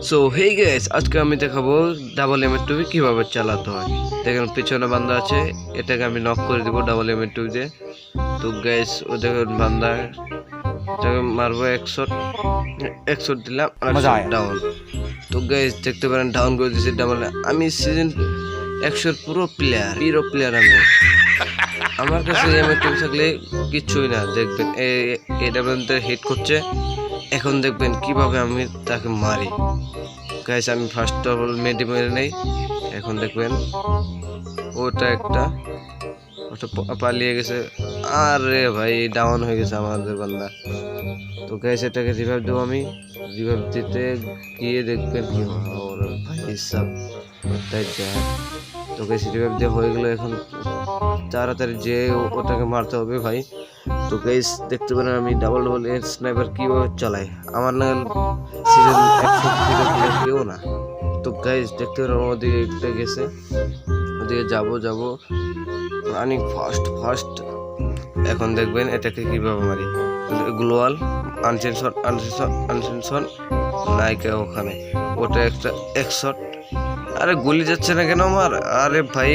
So hey guys, আজকে আমি দেখাবো ডাবল এমএ2 কিভাবে চালাতে হয়। দেখেন পিছনে বান্দা আছে, এটাকে আমি নক করে দিব ডাবল এমএ2 দিয়ে। তো গাইস ও দেখেন বান্দা, এটাকে মারবো 100 দিলাম আর ডাউন। তো গাইস দেখতে পারেন ডাউন করে দিয়েছি ডাবল। আমি সিজন 100 পুরো প্লেয়ার আমি। আমার কাছে এমএ2 থাকলে কিচ্ছুই না। দেখবেন এডাব্লিউতে হিট করছে। এখন দেখবেন কিভাবে আমি তাকে মারি। গাইস আমি ফার্স্ট অফ অল মেরে নেই। এখন দেখবেন ওটা পালিয়ে গেছে। আরে ভাই ডাউন হয়ে গেছে আমাদের বান্দা। তো গাইস এটাকে রিভাইভ দেবো আমি। রিভাইভ দিতে গিয়ে দেখবেন কি ভাই সব তাই যায়। তো গাইস রিভাইভ দিয়ে হয়ে গেল। এখন তাড়াতাড়ি যে ওটাকে মারতে হবে ভাই। তো গাইস দেখতে পারেন আমি ডাবল এর স্নাইপার কিভাবে চালাই। আমার না সিজন 100 কেউ না। তো গাইস দেখতে পারেন ওদিকে গেছে, ওদিকে যাবো রানিং ফাস্ট। এখন দেখবেন এটাকে কিভাবে মারি। গ্লোয়াল আনসেনসন নাইকা ওখানে ওটা একটা 100। আরে গুলি যাচ্ছে না কেন আমার? আরে ভাই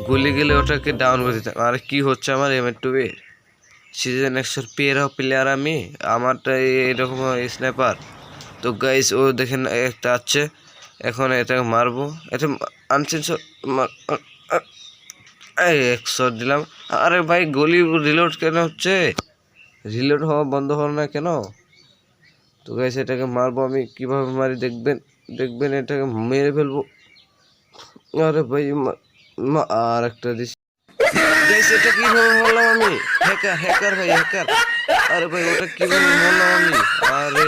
গুলি গেলে ওটাকে ডাউন করে দিতাম। আরে কি হচ্ছে আমার এমএ2 সিজন 100 প্লেয়ার আমি, আমারটা এরকম স্নাইপার। তো গাইস ও দেখেন একটা আছে, এখন এটাকে মারবো। এটা আনসেনসন 100 দিলাম। আরে ভাই গুলি রিলোড কেন হচ্ছে? রিলোড হওয়া বন্ধ হলো না কেন? তো গাইস এটাকে মারবো আমি। কিভাবে মারি দেখবেন এটাকে মেরে ফেলবো। আরে ভাই আর একটা দিছি। গাইস এটা কিভাবে মারলাম আমি? হ্যাকার ভাই হ্যাকার। আরে ভাই ওটা কিভাবে মারলাম আমি? আরে